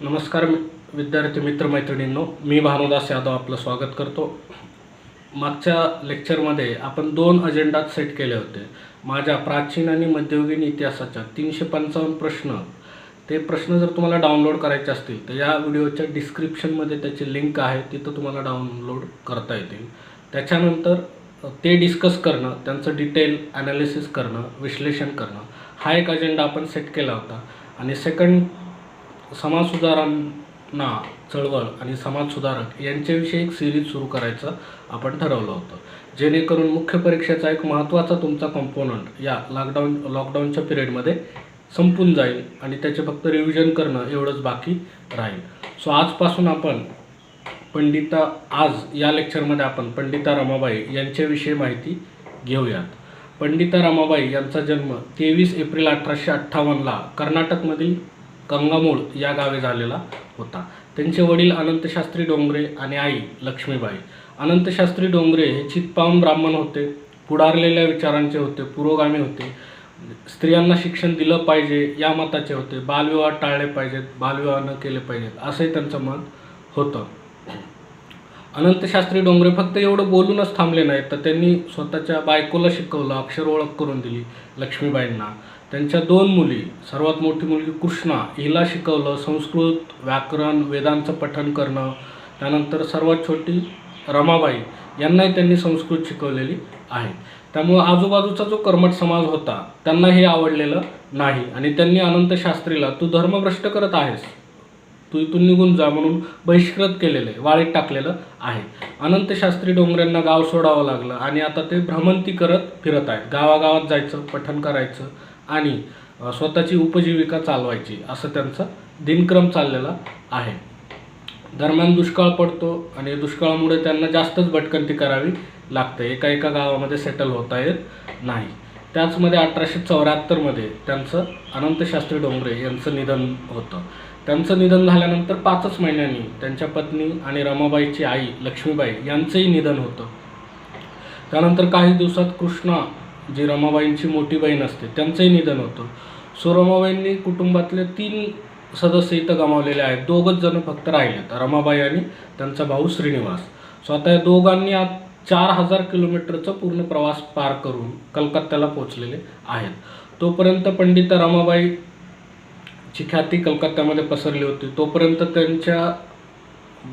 नमस्कार विद्यार्थी मित्र मैत्रिणींनो, मी भानुदास यादव आपलं स्वागत करतो। मागच्या लेक्चरमध्ये आपण 2 अजेंडा सेट केले होते। माझ्या प्राचीन आणि मध्ययुगीन इतिहासाच्या 355 प्रश्न, ते प्रश्न जर तुम्हाला डाउनलोड करायचे असतील तर या व्हिडिओच्या डिस्क्रिप्शनमध्ये त्याची लिंक आहे, तिथं तुम्हाला डाउनलोड करता येतील। त्याच्यानंतर ते डिस्कस करणं, त्यांचं डिटेल ॲनालिसिस करणं, विश्लेषण करणं, हा एक अजेंडा आपण सेट केला होता। आणि सेकंड, समाज सुधारणा चळवळ आणि समाज सुधारक यांच्याविषयी एक सिरीज सुरू करायचं आपण ठरवलं होतं, जेणेकरून मुख्य परीक्षेचा एक महत्त्वाचा तुमचा कंपोनंट या लॉकडाऊनच्या पिरियडमध्ये संपून जाईल आणि त्याचे फक्त रिव्हिजन करणं एवढंच बाकी राहील। सो आजपासून आपण आज या लेक्चरमध्ये आपण पंडिता रमाबाई यांच्याविषयी माहिती घेऊयात। पंडिता रमाबाई यांचा जन्म 23 एप्रिल 1858ला कर्नाटकमधील कंगामूळ या गावी झालेला होता। त्यांचे वडील अनंतशास्त्री डोंगरे आणि आई लक्ष्मीबाई। अनंतशास्त्री डोंगरे हे चित्पावन ब्राह्मण होते, पुढारलेल्या विचारांचे होते, पुरोगामी होते, स्त्रियांना शिक्षण दिलं पाहिजे या मताचे होते, बालविवाह टाळले पाहिजेत, बालविवाह न केले पाहिजेत असंही त्यांचं मत होतं। अनंतशास्त्री डोंगरे फक्त एवढं बोलूनच थांबले नाहीत, तर त्यांनी स्वतःच्या बायकोला शिकवलं, अक्षर ओळख करून दिली लक्ष्मीबाईंना। त्यांच्या 2 मुली, सर्वात मोठी मुलगी कृष्णा हिला शिकवलं संस्कृत, व्याकरण, वेदांचं पठण करणं। त्यानंतर सर्वात छोटी रमाबाई यांनाही त्यांनी संस्कृत शिकवलेली आहे। त्यामुळे आजूबाजूचा जो कर्मठ समाज होता त्यांना हे आवडलेलं नाही आणि त्यांनी अनंतशास्त्रीला तू धर्मभ्रष्ट करत आहेस, तू इथून निघून जा म्हणून बहिष्कृत केलेलं आहे, वाळीत टाकलेलं आहे। अनंतशास्त्री डोंगरेंना गाव सोडावं लागलं आणि आता ते भ्रमंती करत फिरत आहेत, गावागावात जायचं, पठण करायचं आणि स्वतःची उपजीविका चालवायची, असं त्यांचा दिनक्रम चाललेला आहे। दरम्यान दुष्काळ पडतो आणि दुष्काळामुळे त्यांना जास्तच भटकंती करावी लागते, एका गावामध्ये सेटल होता येत नाही। त्याचमध्ये 1874मध्ये त्यांचं अनंतशास्त्री डोंगरे यांचं निधन होतं। त्यांचं निधन झाल्यानंतर 5च महिन्यांनी त्यांच्या पत्नी आणि रमाबाईची आई लक्ष्मीबाई यांचंही निधन होतं। त्यानंतर काही दिवसात कृष्णा, जी रमाबाईंची मोठी बहीण असते, त्यांचंही निधन होतं। सो रमाबाईंनी कुटुंबातले 3 सदस्य इथं गमावलेले आहेत, 2च जण फक्त राहिलेत, रमाबाई आणि त्यांचा भाऊ श्रीनिवास। स्वतः या दोघांनी आज 4000 किलोमीटरचा पूर्ण प्रवास पार करून कलकत्त्याला पोहोचलेले आहेत। तोपर्यंत पंडिता रमाबाईची ख्याती कलकत्त्यामध्ये पसरली होती। तोपर्यंत त्यांच्या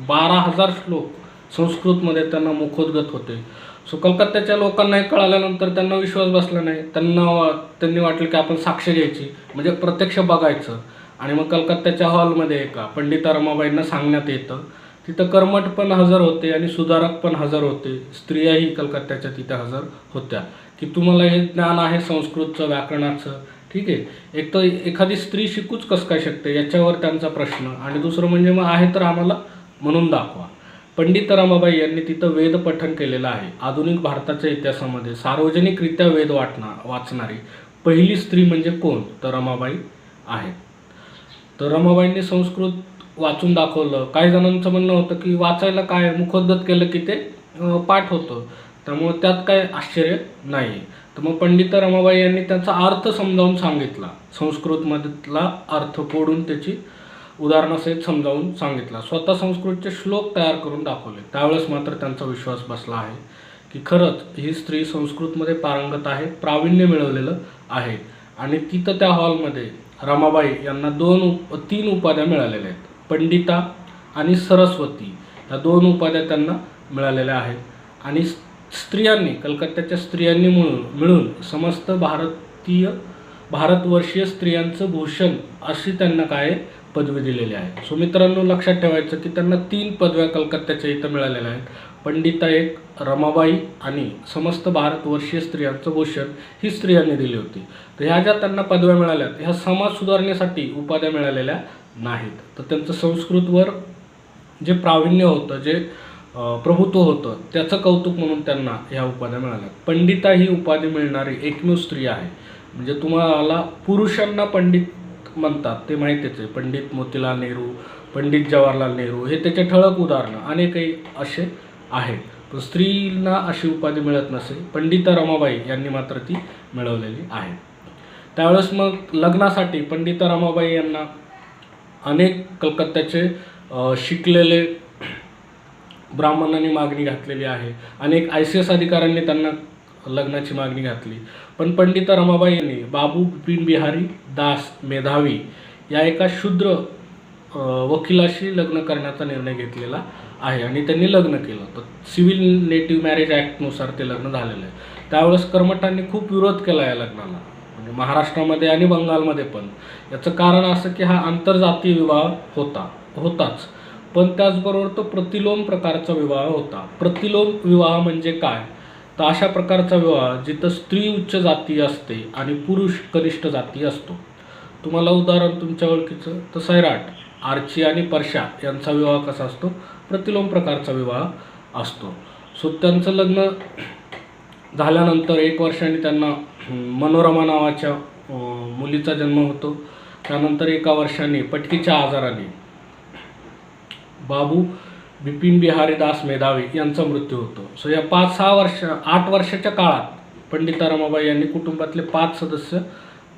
12,000 श्लोक संस्कृतमध्ये त्यांना मुखोद्गत होते। सो कलकत्त्याच्या लोकांना हे कळाल्यानंतर त्यांना विश्वास बसला नाही। त्यांनी वाटलं की आपण साक्ष घ्यायची, म्हणजे प्रत्यक्ष बघायचं। आणि मग कलकत्त्याच्या हॉलमध्ये एका पंडिता रमाबाईंना सांगण्यात येतं, तिथं कर्मठ पण हजर होते आणि सुधारक पण हजर होते, स्त्रियाही कलकत्त्याच्या तिथे हजर होत्या, की तुम्हाला हे ज्ञान आहे संस्कृतचं, व्याकरणाचं, ठीक आहे, एक तर एखादी स्त्री शिकूच कसं काय शकते याच्यावर त्यांचा प्रश्न, आणि दुसरं म्हणजे मग आहे तर आम्हाला म्हणून दाखवा। पंडिता रमाबाई यांनी तिथं वेद पठण केलेलं आहे। आधुनिक भारताच्या इतिहासामध्ये सार्वजनिकरित्या वेद वाचणारी पहिली स्त्री म्हणजे कोण, तर रमाबाई आहे। तर रमाबाईंनी संस्कृत वाचून दाखवलं। काही जणांचं म्हणणं होतं की वाचायला काय, मुखोद्गत केलं की ते पाठ होतं, त्यामुळे त्यात काय आश्चर्य नाही। तर मग पंडिता रमाबाई यांनी त्याचा अर्थ समजावून सांगितला, संस्कृतमधला अर्थ फोडून त्याची उदाहरणासहित समजावून सांगितला, स्वतः संस्कृतचे श्लोक तयार करून दाखवले। त्यावेळेस मात्र त्यांचा विश्वास बसला आहे की खरंच ही स्त्री संस्कृतमध्ये पारंगत आहे, प्रावीण्य मिळवलेलं आहे। आणि तिथं त्या हॉलमध्ये रमाबाई यांना 3 उपाध्या मिळालेल्या आहेत, पंडिता आणि सरस्वती, या 2 उपाध्या त्यांना मिळालेल्या आहेत। आणि स्त्रियांनी, कलकत्त्याच्या स्त्रियांनी मिळून समस्त भारतवर्षीय स्त्रियांचं भूषण अशी त्यांना काय पदवी दिलेली आहे। सो मित्रांनो, लक्षात ठेवायचं की त्यांना 3 पदव्या कलकत्त्याच्या इथं मिळालेल्या आहेत, पंडिता 1, रमाबाई आणि समस्त भारतवर्षीय स्त्रियांचं भूषण ही स्त्रियांनी दिली होती। तर ह्या ज्या त्यांना पदव्या मिळाल्यात, ह्या समाज सुधारणेसाठी उपाध्या मिळालेल्या नाहीत, तर त्यांचं संस्कृतवर जे प्रावीण्य होतं, जे प्रभुत्व होतं, त्याचं कौतुक म्हणून त्यांना ह्या उपाध्या मिळाल्या। पंडिता ही उपाधी मिळणारी एकमेव स्त्री आहे। म्हणजे तुम्हाला पुरुषांना पंडित म्हणतात ते माहितीच आहे, पंडित मोतीलाल नेहरू, पंडित जवाहरलाल नेहरू, हे त्याचे ठळक उदाहरणं अनेकही असे आहेत, पण स्त्रीला अशी उपाधी मिळत नसे। पंडिता रमाबाई यांनी मात्र ती मिळवलेली आहे। त्यावेळेस मग लग्नासाठी पंडिता रमाबाई यांना अनेक कलकत्त्याचे शिकलेले ब्राह्मणांनी मागणी घातलेली आहे. अनेक ICS अधिकाऱ्यांनी त्यांना लग्नाची मागणी घातली. पण पंडिता रमाबाई यांनी बाबू बिपिन बिहारी दास मेधावी या एका शूद्र वकिलाशी लग्न करण्याचा निर्णय घेतलेला आहे आणि त्यांनी लग्न केलं. तर सिव्हिल नेटिव्ह मॅरेज ॲक्टनुसार ते लग्न झालेलं आहे. त्यावेळेस कर्मठांनी खूप विरोध केला या लग्नाला, म्हणजे महाराष्ट्रामध्ये आणि बंगालमध्ये पण. याचं कारण असं की हा आंतरजातीय विवाह होताच, पण त्याचबरोबर तो प्रतिलोम प्रकारचा विवाह होता. प्रतिलोम विवाह म्हणजे काय, तर अशा प्रकारचा विवाह जिथं स्त्री उच्च जाती असते आणि पुरुष कनिष्ठ जाती असतो. तुम्हाला उदाहरण तुमच्या ओळखीचं तर सैराट, आर्ची आणि परशा यांचा विवाह कसा असतो, प्रतिलोम प्रकारचा विवाह असतो. सो त्यांचं लग्न झाल्यानंतर 1 वर्षांनी त्यांना मनोरमा नावाच्या मुलीचा जन्म होतो. त्यानंतर 1 वर्षांनी पटकीच्या आजाराने बाबू बिपिन बिहारी दास मेधावी यांचा मृत्यू होतो. सो या 8 वर्षाच्या काळात पंडिता रमाबाई यांनी कुटुंबातले 5 सदस्य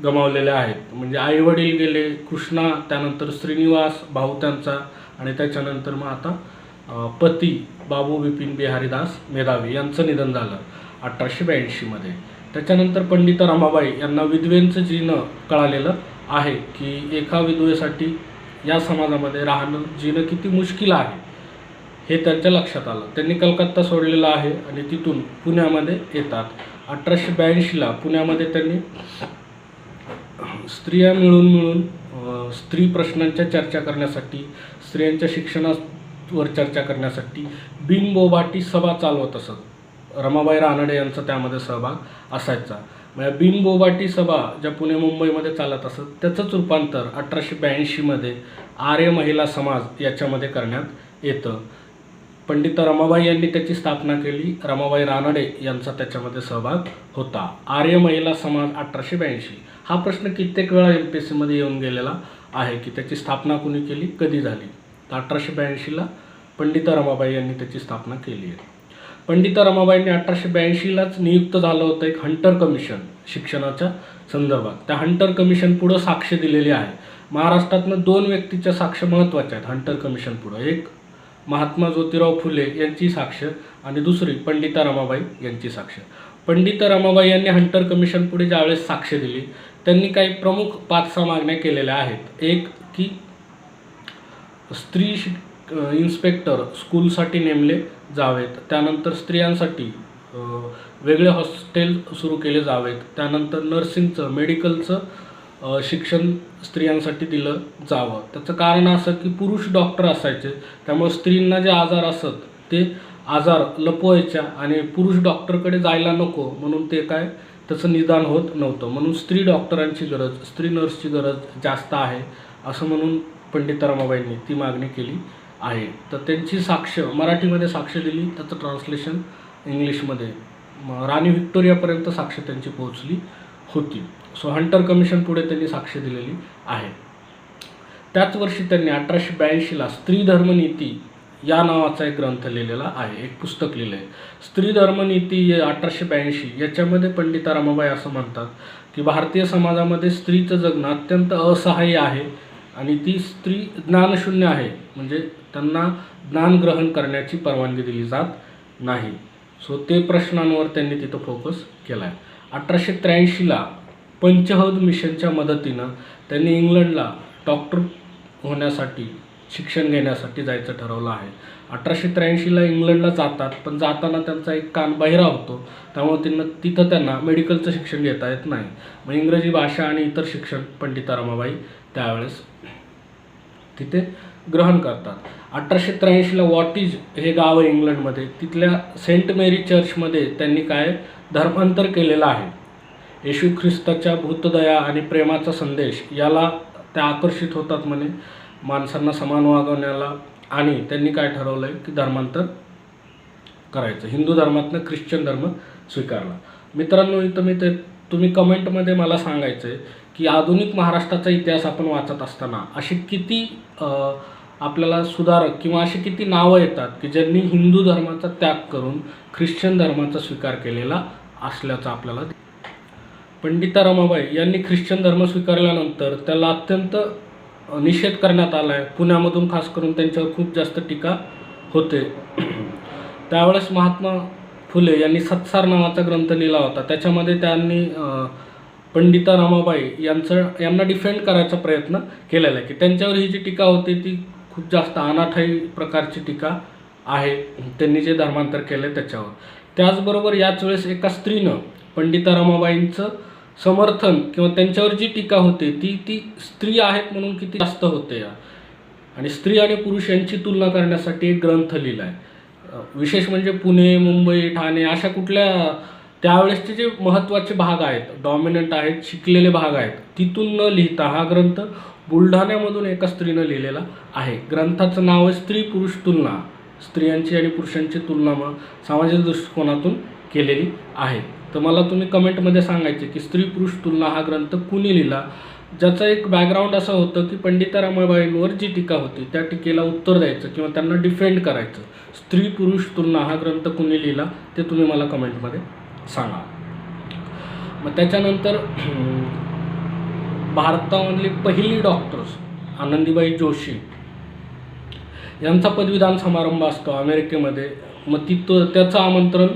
गमावलेले आहेत. म्हणजे आईवडील गेले, कृष्णा, त्यानंतर श्रीनिवास भाऊ त्यांचा, आणि त्याच्यानंतर मग आता पती बाबू बिपिन बिहारी दास मेधावी यांचं निधन झालं 1882मध्ये. त्याच्यानंतर पंडिता रमाबाई यांना विधवेंचं जीणं कळालेलं आहे की एका विधवेसाठी या समाजामध्ये राहणं जीणं किती मुश्किल आहे हे त्यांच्या लक्षात आलं. त्यांनी कलकत्ता सोडलेला आहे आणि तिथून पुण्यामध्ये येतात. 1882ला पुण्यामध्ये त्यांनी स्त्रिया मिळून स्त्री प्रश्नांच्या चर्चा करण्यासाठी, स्त्रियांच्या शिक्षणावर चर्चा करण्यासाठी बिनबोभाटी सभा चालवत असत. रमाबाई रानडे यांचा त्यामध्ये सहभाग असायचा. म्हणजे बिनबोभाटी सभा ज्या पुणे मुंबईमध्ये चालत असत त्याचंच रूपांतर 1882मध्ये आर्य महिला समाज याच्यामध्ये करण्यात येतं. पंडिता रमाबाई यांनी त्याची स्थापना केली. रमाबाई रानडे यांचा त्याच्यामध्ये सहभाग होता. आर्य महिला समाज 1882 हा प्रश्न कित्येक वेळा MPSCमध्ये येऊन गेलेला आहे की त्याची स्थापना कुणी केली, कधी झाली. तर 1882ला पंडिता रमाबाई यांनी त्याची स्थापना केली आहे. पंडिता रमाबाईंनी 1882लाच नियुक्त झालं होतं एक हंटर कमिशन शिक्षणाच्या संदर्भात. त्या हंटर कमिशन पुढं साक्ष दिलेली आहे. महाराष्ट्रातनं 2 व्यक्तीच्या साक्ष महत्त्वाच्या आहेत हंटर कमिशन पुढं. एक महात्मा ज्योतिराव फुले यांची साक्ष आणि दुसरी पंडिता रमाबाई यांची साक्ष. पंडिता रमाबाई यांनी हंटर कमिशन पुढे ज्यावेळेस साक्ष दिली त्यांनी काही प्रमुख 5-6 मागण्या केलेल्या आहेत. एक की स्त्री इन्स्पेक्टर स्कूलसाठी नेमले जावेत. त्यानंतर स्त्रियांसाठी वेगळे हॉस्टेल सुरू केले जावेत. त्यानंतर नर्सिंगचं, मेडिकलचं शिक्षण स्त्रियांसाठी दिलं जावं. त्याचं कारण असं की पुरुष डॉक्टर असायचे, त्यामुळे स्त्रींना जे आजार असत ते आजार लपवायच्या आणि पुरुष डॉक्टरकडे जायला नको म्हणून ते काय त्याचं निदान होत नव्हतं. म्हणून स्त्री डॉक्टरांची गरज, स्त्री नर्सची गरज जास्त आहे असं म्हणून पंडिता रमाबाईंनी ती मागणी केली आहे. तर त्यांची साक्ष मराठीमध्ये साक्ष दिली, त्याचं ट्रान्सलेशन इंग्लिशमध्ये राणी व्हिक्टोरियापर्यंत साक्ष त्यांची पोहोचली होती. सो हंटर कमिशन पुढे त्यांनी साक्ष दिलेली आहे. त्याच वर्षी त्यांनी 1882ला स्त्री धर्मनीती या नावाचा एक ग्रंथ लिहिलेला आहे, एक पुस्तक लिहिलं आहे. स्त्री धर्मनीती 1882 याच्यामध्ये पंडिता रमाबाई असं म्हणतात की भारतीय समाजामध्ये स्त्रीचं जगणं अत्यंत असहाय्य आहे आणि ती स्त्री ज्ञानशून्य आहे, म्हणजे त्यांना ज्ञान ग्रहण करण्याची परवानगी दिली जात नाही. सो ते प्रश्नांवर त्यांनी तिथं फोकस केला आहे. 1883ला पंचहद मिशनच्या मदतीनं त्यांनी इंग्लंडला डॉक्टर होण्यासाठी, शिक्षण घेण्यासाठी जायचं ठरवलं आहे. 1883ला इंग्लंडला जातात, पण जाताना त्यांचा एक कान बहिरा होतो, त्यामुळे तिथं त्यांना मेडिकलचं शिक्षण घेता येत नाही. मग इंग्रजी भाषा आणि इतर शिक्षण पंडिता रमाबाई त्यावेळेस तिथे ग्रहण करतात. 1883ला वॉटिज हे गाव आहे इंग्लंडमध्ये, तिथल्या सेंट मेरी चर्चमध्ये त्यांनी काय धर्मांतर केलेलं आहे. येशू ख्रिस्ताच्या भूतदया आणि प्रेमाचा संदेश याला त्या आकर्षित होतात म्हणे, माणसांना समान वागवण्याला, आणि त्यांनी काय ठरवलं आहे की धर्मांतर करायचं, हिंदू धर्मातनं ख्रिश्चन धर्म स्वीकारला. मित्रांनो, इथं तुम्ही कमेंटमध्ये मला सांगायचं आहे की आधुनिक महाराष्ट्राचा इतिहास आपण वाचत असताना अशी किती आपल्याला सुधारक किंवा अशी किती नावं येतात की ज्यांनी हिंदू धर्माचा त्याग करून ख्रिश्चन धर्माचा स्वीकार केलेला असल्याचं आपल्याला. पंडिता रमाबाई यांनी ख्रिश्चन धर्म स्वीकारल्यानंतर त्याला अत्यंत निषेध करण्यात आला आहे. पुण्यामधून खास करून त्यांच्यावर खूप जास्त टीका होते. त्यावेळेस महात्मा फुले यांनी सत्सार नावाचा ग्रंथ लिहिला होता. त्याच्यामध्ये त्यांनी पंडिता रमाबाई यांना डिफेंड करायचा प्रयत्न केलेला आहे, की त्यांच्यावर ही जी टीका होती ती खूप जास्त अनाठायी प्रकारची टीका आहे, त्यांनी जे धर्मांतर केलं त्याच्यावर. त्याचबरोबर याच वेळेस एका स्त्रीनं पंडिता रमाबाईंचं समर्थन किंवा त्यांच्यावर जी टीका होते ती स्त्री आहेत म्हणून किती जास्त होते आणि स्त्री आणि पुरुष यांची तुलना करण्यासाठी एक ग्रंथ लिहिला आहे. विशेष म्हणजे पुणे, मुंबई, ठाणे अशा कुठल्या त्यावेळेसचे जे महत्त्वाचे भाग आहेत, डॉमिनंट आहेत, शिकलेले भाग आहेत, तिथून न लिहिता हा ग्रंथ बुलढाण्यामधून एका स्त्रीनं लिहिलेला आहे. ग्रंथाचं नाव आहे स्त्री पुरुष तुलना. स्त्रियांची आणि पुरुषांची तुलना मग सामाजिक दृष्टिकोनातून केलेली आहे. तर मला तुम्ही कमेंटमध्ये सांगायचे की स्त्री पुरुष तुलना हा ग्रंथ कुणी लिहिला, ज्याचं एक बॅकग्राऊंड असं होतं की पंडिता रमाबाईंवर जी टीका होती त्या टीकेला उत्तर द्यायचं किंवा त्यांना डिफेंड करायचं. स्त्री पुरुष तुलना हा ग्रंथ कुणी लिहिला ते तुम्ही मला कमेंटमध्ये सांगा. मग त्याच्यानंतर भारतामधली पहिली डॉक्टर्स आनंदीबाई जोशी यांचा पदवीदान समारंभ असतो अमेरिकेमध्ये. मग त्याचं आमंत्रण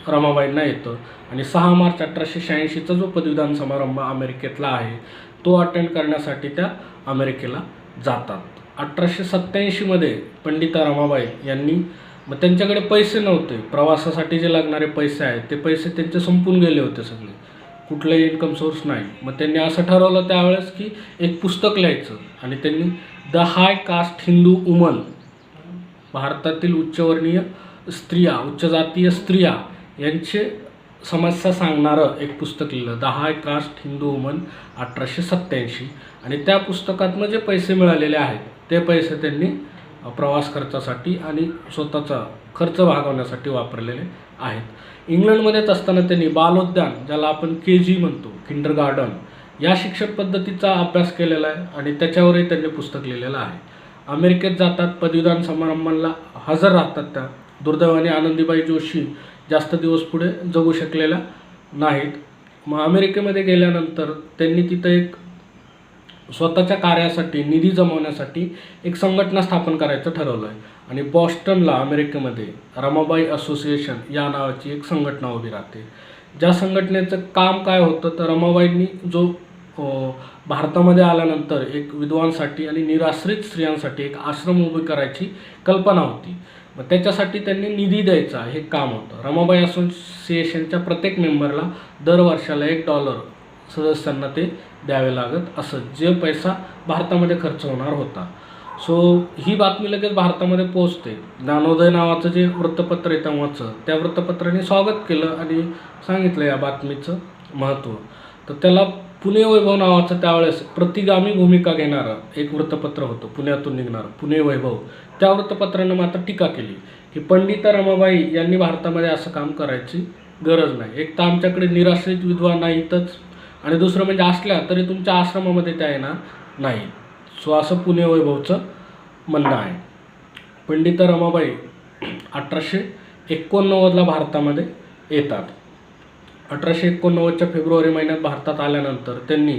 रमाबाईंना येतं आणि 6 मार्च 1886चा जो पदवीदान समारंभ अमेरिकेतला आहे तो अटेंड करण्यासाठी त्या अमेरिकेला जातात. 1887मध्ये पंडिता रमाबाई यांनी, मग त्यांच्याकडे पैसे नव्हते, प्रवासासाठी जे लागणारे पैसे आहेत ते पैसे त्यांचे संपून गेले होते सगळे, कुठलाही इन्कम सोर्स नाही. मग त्यांनी असं ठरवलं त्यावेळेस की एक पुस्तक लिहायचं आणि त्यांनी the high caste Hindu woman, भारतातील उच्चवर्णीय स्त्रिया, उच्च जातीय स्त्रिया यांचे समस्या सांगणारं एक पुस्तक लिहिलं, the high caste Hindu woman 1887. आणि त्या पुस्तकातनं जे पैसे मिळालेले आहेत ते पैसे त्यांनी प्रवास खर्चासाठी आणि स्वतःचा खर्च भागवण्यासाठी वापरलेले आहेत. इंग्लंडमध्येच असताना त्यांनी बालोद्यान, ज्याला आपण KG म्हणतो, किंडरगार्टन, या शिक्षण पद्धतीचा अभ्यास केलेला आहे आणि त्याच्यावरही त्यांनी पुस्तक लिहिलेलं आहे. अमेरिकेत जातात, पदवीदान समारंभाला हजर राहतात. त्या दुर्दैवाने आनंदीबाई जोशी जास्त दिवस पुढे जगू शकलेल्या नाहीत. मग अमेरिकेमध्ये गेल्यानंतर त्यांनी तिथं एक स्वतःच्या कार्यासाठी निधी जमवण्यासाठी एक संघटना स्थापन करायचं ठरवलं आहे आणि बॉस्टनला अमेरिकेमध्ये रमाबाई असोसिएशन या नावाची एक संघटना उभी राहते. ज्या संघटनेचं काम काय होतं तर रमाबाईंनी जो भारतामध्ये आल्यानंतर एक विधवांसाठी आणि निराश्रित स्त्रियांसाठी एक आश्रम उभे करायची कल्पना होती. मग त्याच्यासाठी त्यांनी निधी द्यायचा हे काम होतं. रमाबाई असोसिएशनच्या प्रत्येक मेंबरला दर वर्षाला $1 सदस्यांना ते द्यावे लागत असं, जे पैसा भारतामध्ये खर्च होणार होता. सो ही बातमी लगेच भारतामध्ये पोहोचते. ज्ञानोदय नावाचं जे वृत्तपत्र आहे तेव्हाचं, त्या वृत्तपत्राने स्वागत केलं आणि सांगितलं या बातमीचं महत्त्व. तर त्याला पुणे वैभव नावाचं त्यावेळेस प्रतिगामी भूमिका घेणारं एक वृत्तपत्र होतं, पुण्यातून निघणारं पुणे वैभव. त्या वृत्तपत्रानं मात्र टीका केली की पंडिता रमाबाई यांनी भारतामध्ये असं काम करायची गरज नाही. एक तर आमच्याकडे निराश्रित विधवा नाहीतच आणि दुसरं म्हणजे असल्या तरी तुमच्या आश्रमामध्ये त्या येणार नाही. सो असं पुणे वैभवचं म्हणणं आहे. पंडिता रमाबाई 1889ला भारतामध्ये येतात. 1889च्या फेब्रुवारी महिन्यात भारतात आल्यानंतर त्यांनी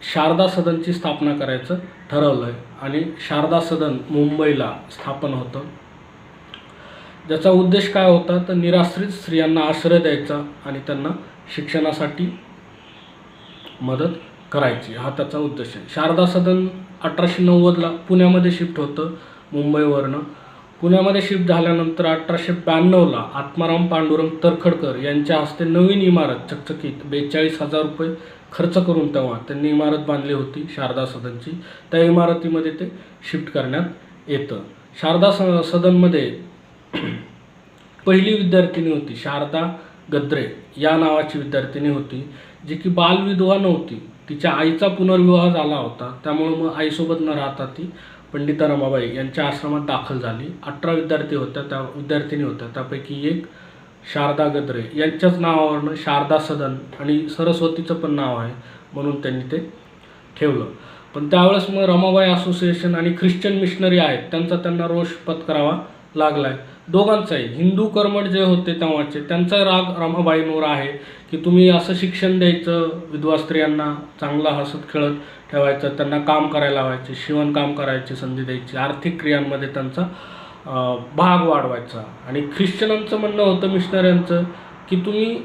शारदा सदनची स्थापना करायचं ठरवलं आहे आणि शारदा सदन मुंबईला स्थापन होतं. ज्याचा उद्देश काय होता तर निराश्रित स्त्रियांना आश्रय द्यायचा आणि त्यांना शिक्षणासाठी मदत करायची, हा त्याचा उद्देश आहे. शारदा सदन 1890ला पुण्यामध्ये शिफ्ट होतं मुंबईवरनं. पुण्यामध्ये शिफ्ट झाल्यानंतर 1892ला आत्माराम पांडुरंग तरखडकर यांच्या हस्ते नवीन इमारत चकचकीत ₹42,000 खर्च करून तेव्हा त्यांनी इमारत बांधली होती शारदा सदनची. त्या इमारतीमध्ये ते शिफ्ट करण्यात येतं. शारदा सदनमध्ये पहिली विद्यार्थिनी होती शारदा गद्रे या नावाची विद्यार्थिनी होती, जी की बालविधवा नव्हती. तिच्या आईचा पुनर्विवाह झाला होता, त्यामुळे मग आईसोबत न राहता ती पंडिता रमाबाई यांच्या आश्रमात दाखल झाली. 18 विद्यार्थिनी होत्या, त्यापैकी एक शारदा गद्रे यांच्याच नावावरनं शारदा सदन आणि सरस्वतीचं पण नाव आहे म्हणून त्यांनी ते ठेवलं. पण त्यावेळेस मग रमाबाई असोसिएशन आणि ख्रिश्चन मिशनरी आहेत त्यांचा त्यांना रोष पत्करावा लागला आहे. दोघांचाही हिंदू कर्मठ जे होते तेव्हाचे त्यांचा राग रमाबाईंवर आहे की तुम्ही असं शिक्षण द्यायचं, विधवा स्त्रियांना चांगलं हसत खेळत ठेवायचं, त्यांना काम करायला लावायचे, शिवणकाम करायची संधी द्यायची, आर्थिक क्रियांमध्ये त्यांचा भाग वाढवायचा. आणि ख्रिश्चनांचं म्हणणं होतं मिशनऱ्यांचं की तुम्ही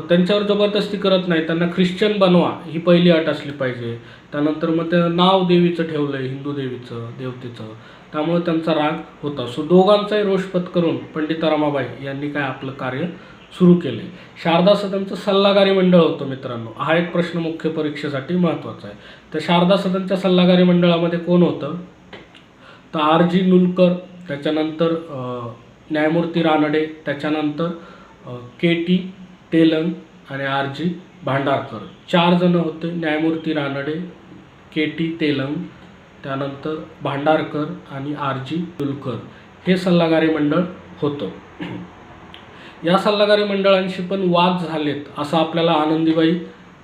त्यांच्यावर जबरदस्ती करत नाही, त्यांना ख्रिश्चन बनवा ही पहिली अट असली पाहिजे. त्यानंतर मग ते नाव देवीचं ठेवलं आहे, हिंदू देवीचं, देवतेचं, त्यामुळे त्यांचा राग होता. सो दोघांचाही रोष पत्करून पंडिता रमाबाई यांनी काय आपलं कार्य सुरू केले. शारदा सदनचं सल्लागारी मंडळ होतं मित्रांनो. हा एक प्रश्न मुख्य परीक्षेसाठी महत्त्वाचा आहे. तर शारदा सदनच्या सल्लागारी मंडळामध्ये कोण होतं? तर R.G. नुलकर, त्याच्यानंतर न्यायमूर्ती रानडे, त्याच्यानंतर K.T. तेलंग आणि R.G. भांडारकर, 4 जण होते. न्यायमूर्ती रानडे, K.T. तेलंग, त्यानंतर भांडारकर आणि R.G. नुलकर हे सल्लागारी मंडळ होतं. या सल्लागारी मंडळांशी पण वाद झालेत असं आपल्याला आनंदीबाई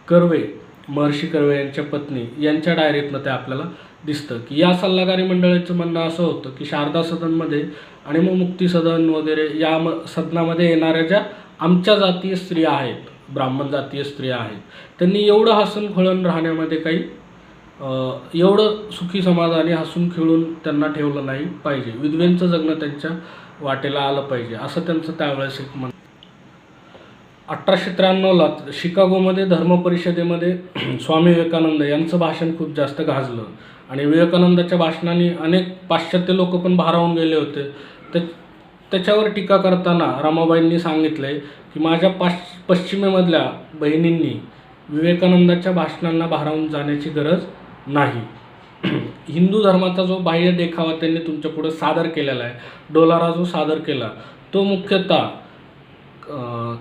कर्वे, महर्षी कर्वे यांच्या पत्नी यांच्या डायरीतनं ते आपल्याला दिसतं की या सल्लागारी मंडळाचं म्हणणं असं होतं की शारदा सदनमध्ये आणि मग मुक्ती सदन वगैरे या सदनामध्ये येणाऱ्या ज्या आमच्या जातीय स्त्रिया आहेत, ब्राह्मण जातीय स्त्रिया आहेत, त्यांनी एवढं हसून खेळून राहण्यामध्ये काही एवढं सुखी समाधानी हसून खेळून त्यांना ठेवलं नाही पाहिजे, विधवेंचं जगणं त्यांच्या वाटेला आलं पाहिजे असं त्यांचं त्यावेळेस एक म्हणणं. 1893ला शिकागोमध्ये धर्म परिषदेमध्ये स्वामी विवेकानंद यांचं भाषण खूप जास्त गाजलं आणि विवेकानंदाच्या भाषणाने अनेक पाश्चात्य लोक पण भारावून गेले होते. त्याच्यावर टीका करताना रमाबाईंनी सांगितले की माझ्या पश्चिमेमधल्या बहिणींनी विवेकानंदाच्या भाषणांना भारावून जाण्याची गरज नाही. हिंदू धर्माचा जो बाह्य देखावा त्यांनी तुमच्या पुढे सादर केलेला आहे, डोलारा जो सादर केला, तो मुख्यतः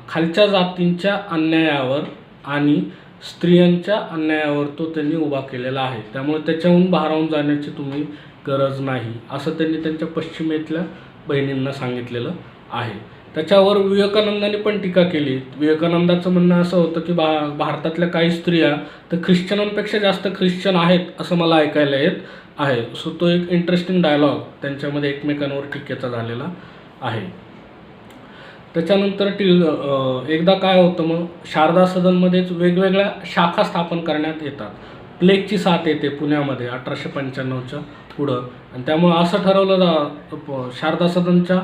खालच्या जातींच्या अन्यायावर आणि स्त्रियांच्या अन्यायावर तो त्यांनी उभा केलेला आहे. त्यामुळे त्याच्याहून भारावून जाण्याची तुम्ही गरज नाही असं त्यांनी त्यांच्या पश्चिमेतल्या बहिणींना सांगितलेलं आहे. त्याच्यावर विवेकानंदांनी पण टीका केली. विवेकानंदाचं म्हणणं असं होतं की भारतातल्या काही स्त्रिया तर ख्रिश्चनांपेक्षा जास्त ख्रिश्चन आहेत असं मला ऐकायला येत आहे. सो तो एक इंटरेस्टिंग डायलॉग त्यांच्यामध्ये एकमेकांवर टीकेचा झालेला आहे. त्याच्यानंतर एकदा काय होतं, मग शारदा सदनमध्येच वेगवेगळ्या शाखा स्थापन करण्यात येतात. प्लेगची साथ येते पुण्यामध्ये 1895च्या पुढं आणि त्यामुळं असं ठरवलं शारदा सदनच्या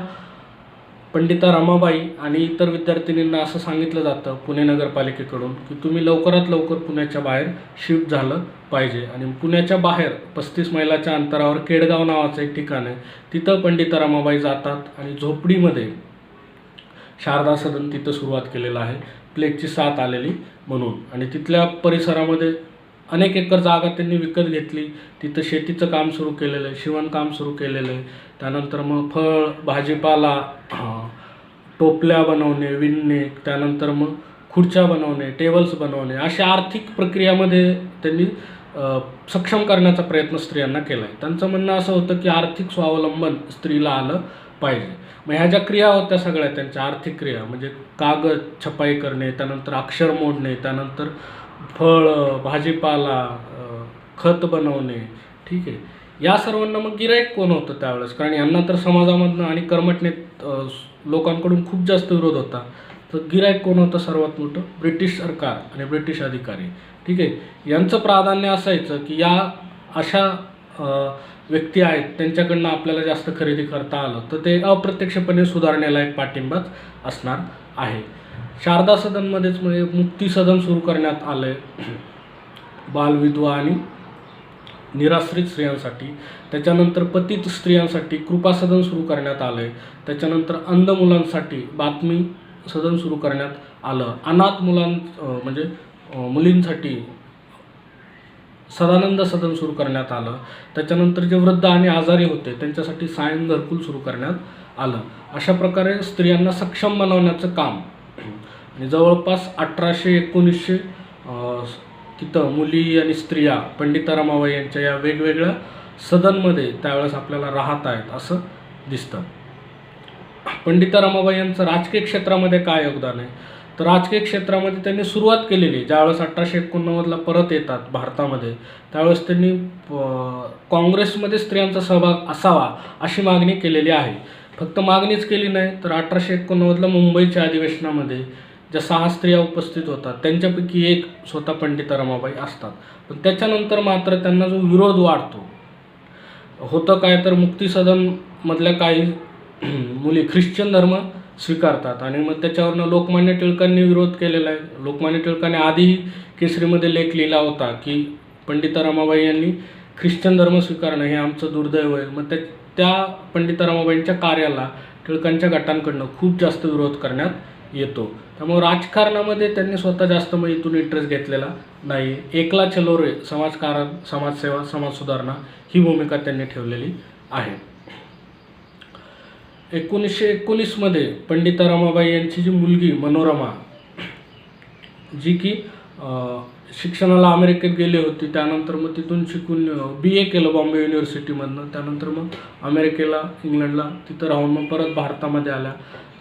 पंडिता रमाबाई आणि इतर विद्यार्थिनींना असं सांगितलं जातं पुणे नगरपालिकेकडून की तुम्ही लवकरात लवकर पुण्याच्या बाहेर शिफ्ट झालं पाहिजे. आणि पुण्याच्या बाहेर 35 मैलाच्या अंतरावर केडगाव नावाचं एक ठिकाण आहे, तिथं पंडिता रमाबाई जातात आणि झोपडीमध्ये शारदा सदन तिथं सुरुवात केलेलं आहे, प्लेगची साथ आलेली म्हणून. आणि तिथल्या परिसरामध्ये अनेक एकर जागा त्यांनी विकत घेतली, तिथं शेतीचं काम सुरू केलेलं आहे, शिवणकाम सुरू केलेलं आहे. त्यानंतर मग फळ भाजीपाला, टोपल्या बनवणे, विणणे, त्यानंतर मग खुर्च्या बनवणे, टेबल्स बनवणे, अशा आर्थिक प्रक्रियामध्ये त्यांनी सक्षम करण्याचा प्रयत्न स्त्रियांना केला आहे. त्यांचं म्हणणं असं होतं की आर्थिक स्वावलंबन स्त्रीला आलं पाहिजे. मग ह्या ज्या क्रिया होत्या सगळ्या त्यांच्या आर्थिक क्रिया म्हणजे कागद छपाई करणे, त्यानंतर अक्षर मोडणे, त्यानंतर फळ भाजीपाला, खत बनवणे, ठीक आहे. या सर्वांना मग गिराईक कोण होतं त्यावेळेस, कारण यांना तर समाजामधनं आणि कर्मठने लोकांकडून खूप जास्त विरोध होता. तर गिराईक कोण होतं सर्वात मोठं? ब्रिटिश सरकार आणि ब्रिटिश अधिकारी, ठीक आहे. यांचं प्राधान्य असायचं की या अशा व्यक्ती आहेत त्यांच्याकडनं आपल्याला जास्त खरेदी करता आलं तर ते अप्रत्यक्षपणे सुधारणेला एक पाठिंबाच असणार आहे. शारदा सदनमध्येच म्हणजे मुक्ती सदन सुरू करण्यात आलं आहे बालविधवा आणि निराश्रित स्त्रियांसाठी. त्याच्यानंतर पतित स्त्रियांसाठी कृपा सदन सुरू करण्यात आलं आहे. त्याच्यानंतर अंध मुलांसाठी बातमी सदन सुरू करण्यात आलं. अनाथ म्हणजे मुलींसाठी सदानंद सदन सुरू करण्यात आलं. त्याच्यानंतर जे वृद्ध आणि आजारी होते त्यांच्यासाठी सायन घरकुल सुरू करण्यात आलं. अशा प्रकारे स्त्रियांना सक्षम बनवण्याचं काम आणि जवळपास 1819 तिथं मुली आणि स्त्रिया पंडिता रमाबाई यांच्या या वेगवेगळ्या सदनमध्ये त्यावेळेस आपल्याला राहत आहेत असं दिसतं. पंडिता रमाबाई यांचं राजकीय क्षेत्रामध्ये काय योगदान आहे? तर राजकीय क्षेत्रामध्ये त्यांनी सुरुवात केलेली ज्यावेळेस 1889ला परत येतात भारतामध्ये त्यावेळेस त्यांनी काँग्रेसमध्ये स्त्रियांचा सहभाग असावा अशी मागणी केलेली आहे. फक्त मागणीच केली नाही, तर 1889ला मुंबईच्या अधिवेशनामध्ये ज्या 6 स्त्रिया उपस्थित होतात त्यांच्यापैकी एक स्वतः पंडिता रमाबाई असतात. पण त्याच्यानंतर मात्र त्यांना जो विरोध वाढतो, होतं काय तर मुक्ती सदनमधल्या काही मुली ख्रिश्चन धर्म स्वीकारतात आणि मग त्याच्यावरनं लोकमान्य टिळकांनी विरोध केलेला आहे. लोकमान्य टिळकांनी आधीही केसरीमध्ये लेख लिहिला होता की पंडिता रमाबाई यांनी ख्रिश्चन धर्म स्वीकारणं हे आमचं दुर्दैव आहे. मग त्या पंडिता रमाबाईंच्या कार्याला टिळकांच्या गटांकडनं खूप जास्त विरोध करण्यात येतो. त्यामुळे राजकारणामध्ये त्यांनी स्वतः जास्त मग इथून इंटरेस्ट घेतलेला नाही. एकला चलो रे, समाजकारण, समाजसेवा, समाजसुधारणा ही भूमिका त्यांनी ठेवलेली आहे. 1919मध्ये पंडिता रमाबाई यांची जी मुलगी मनोरमा, जी की शिक्षणाला अमेरिकेत गेली होती, त्यानंतर मग तिथून शिकून BA केलं बॉम्बे युनिव्हर्सिटीमधनं. त्यानंतर मग अमेरिकेला, इंग्लंडला तिथं राहून मग परत भारतामध्ये आल्या.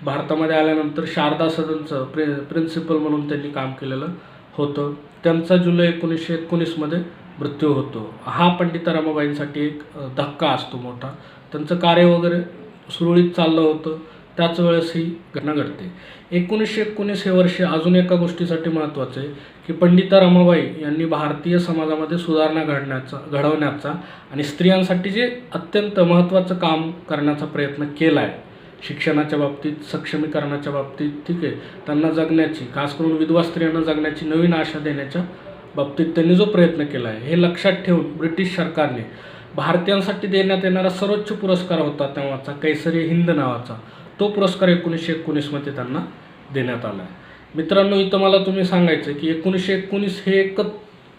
भारतामध्ये आल्यानंतर शारदा सदनचं प्रिन्सिपल म्हणून त्यांनी काम केलेलं होतं. त्यांचा जुलै 1919मध्ये मृत्यू होतो. हा पंडिता रमाबाईंसाठी एक धक्का असतो मोठा. त्यांचं कार्य वगैरे सुरळीत चाललं होतं, त्याच वेळेस ही घटना घडते. 1919 हे वर्ष अजून एका गोष्टीसाठी महत्त्वाचं आहे की पंडिता रमाबाई यांनी भारतीय समाजामध्ये सुधारणा घडवण्याचा आणि स्त्रियांसाठी जे अत्यंत महत्त्वाचं काम करण्याचा प्रयत्न केला आहे. शिक्षणाच्या बाबतीत, सक्षमीकरणाच्या बाबतीत, ठीक आहे, त्यांना जगण्याची, खास करून विधवा स्त्रियांना जगण्याची नवीन आशा देण्याच्या बाबतीत त्यांनी जो प्रयत्न केला आहे, हे लक्षात ठेवून ब्रिटिश सरकारने भारतीयांसाठी देण्यात येणारा सर्वोच्च पुरस्कार होता तेव्हाचा, कैसरी हिंद नावाचा, तो पुरस्कार 1919मध्ये त्यांना देण्यात आला आहे. मित्रांनो, इथं मला तुम्ही सांगायचं की 1919 हे एकच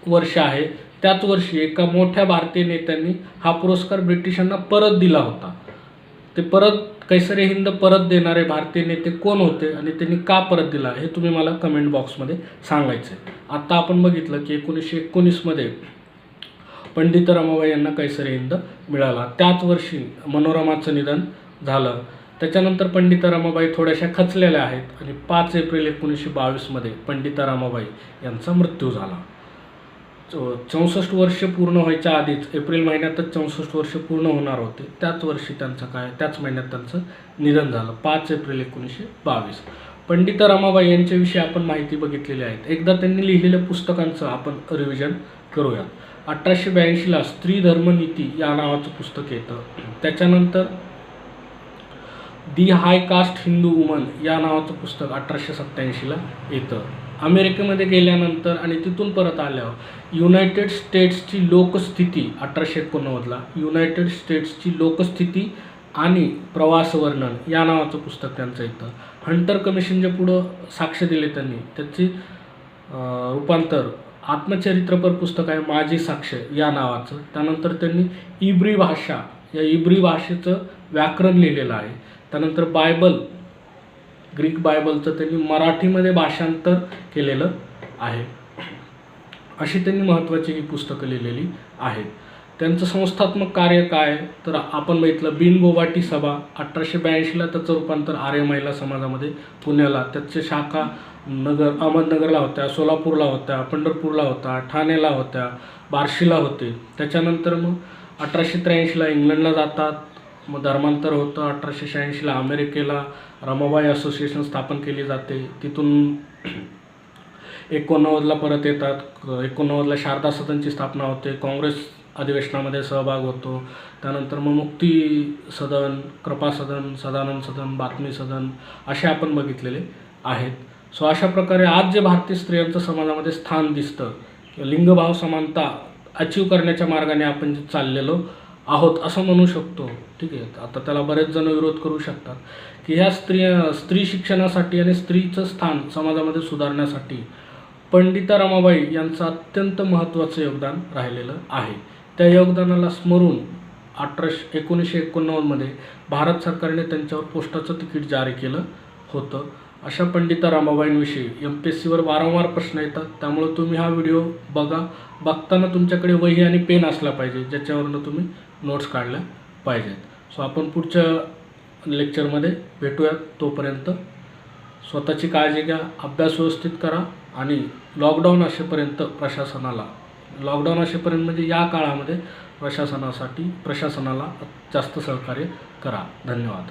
वर्ष आहे, त्याच वर्षी एका मोठ्या भारतीय नेत्यांनी हा पुरस्कार ब्रिटिशांना परत दिला होता. ते परत कैसरी हिंद परत देणारे भारतीय नेते कोण होते आणि त्यांनी का परत दिला, हे तुम्ही मला कमेंट बॉक्समध्ये सांगायचं आहे. आता आपण बघितलं की 1919मध्ये पंडिता रमाबाई यांना कैसरी हिंद मिळाला. त्याच वर्षी मनोरमाचं निधन झालं. त्याच्यानंतर पंडिता रमाबाई थोड्याशा खचलेल्या आहेत आणि 5 एप्रिल 1922मध्ये पंडिता रमाबाई यांचा मृत्यू झाला. 64 वर्ष पूर्ण व्हायच्या आधीच, एप्रिल महिन्यातच 64 वर्ष पूर्ण होणार होते, त्याच वर्षी त्याच महिन्यात त्यांचं निधन झालं, 5 एप्रिल 1922. पंडिता रमाबाई यांच्याविषयी आपण माहिती बघितलेली आहे. एकदा त्यांनी लिहिलेल्या पुस्तकांचं आपण रिव्हिजन करूयात. 1882ला स्त्री धर्मनीती या नावाचं पुस्तक येतं. त्याच्यानंतर दी हाय कास्ट हिंदू वुमन या नावाचं पुस्तक 1887ला येतं. अमेरिकेमध्ये गेल्यानंतर आणि तिथून परत आल्यावर युनायटेड स्टेट्सची लोकस्थिती 1889ला, युनायटेड स्टेट्सची लोकस्थिती आणि प्रवास वर्णन या नावाचं पुस्तक त्यांचं येतं. हंटर कमिशनच्या पुढं साक्ष दिले त्यांनी, त्याची रूपांतर आत्मचरित्रपर पुस्तक आहे माझी साक्ष या नावाचं. त्यानंतर त्यांनी इब्री भाषा, या इब्री भाषेचं व्याकरण लिहिलेलं आहे. त्यानंतर बायबल, ग्रीक बायबलचं त्यांनी मराठीमध्ये भाषांतर केलेलं आहे. अशी त्यांनी महत्त्वाची ही पुस्तकं लिहिलेली आहेत. त्यांचं संस्थात्मक कार्य काय, तर आपण बघितलं बिनगोवाटी सभा 1882ला, त्याचं रूपांतर आर्य महिला समाजामध्ये पुण्याला, त्याचे शाखा अहमदनगरला होत्या, सोलापूरला होत्या, पंढरपूरला होत्या, ठाणेला होत्या, बार्शीला होते. त्याच्यानंतर मग 1883ला इंग्लंडला जातात, मग धर्मांतर होतं. 1886ला अमेरिकेला रमाबाई असोसिएशन स्थापन केली जाते. तिथून 89ला परत येतात. 89ला शारदा सदनची स्थापना होते. काँग्रेस अधिवेशनामध्ये सहभाग होतो. त्यानंतर मग मुक्ती सदन, कृपा सदन, सदानंद सदन, बातमी सदन असे आपण बघितलेले आहेत. सो अशा प्रकारे आज जे भारतीय स्त्रियांचं समाजामध्ये स्थान दिसतं, लिंगभाव समानता अचीव करण्याच्या मार्गाने आपण जे चाललेलो आहोत असं म्हणू शकतो. ठीक आहे, आता त्याला बरेच जण विरोध करू शकतात की ह्या स्त्री शिक्षणासाठी आणि स्त्रीचं स्थान समाजामध्ये सुधारण्यासाठी पंडिता रमाबाई यांचं अत्यंत महत्त्वाचं योगदान राहिलेलं आहे. त्या योगदानाला स्मरून 1989मध्ये भारत सरकारने त्यांच्यावर पोस्टाचं तिकीट जारी केलं होतं. अशा पंडिता रमाबाईंविषयी MPSCवर वारंवार प्रश्न येतात. त्यामुळे तुम्ही हा व्हिडिओ बघताना तुमच्याकडे वही आणि पेन असला पाहिजे, ज्याच्यावरनं तुम्ही नोट्स काढल्या पाहिजेत. सो आपण पुढच्या लेक्चरमध्ये भेटूयात. तोपर्यंत स्वतःची काळजी घ्या, अभ्यास व्यवस्थित करा आणि लॉकडाऊन असेपर्यंत म्हणजे या काळामध्ये प्रशासनाला जास्त सहकार्य करा. धन्यवाद.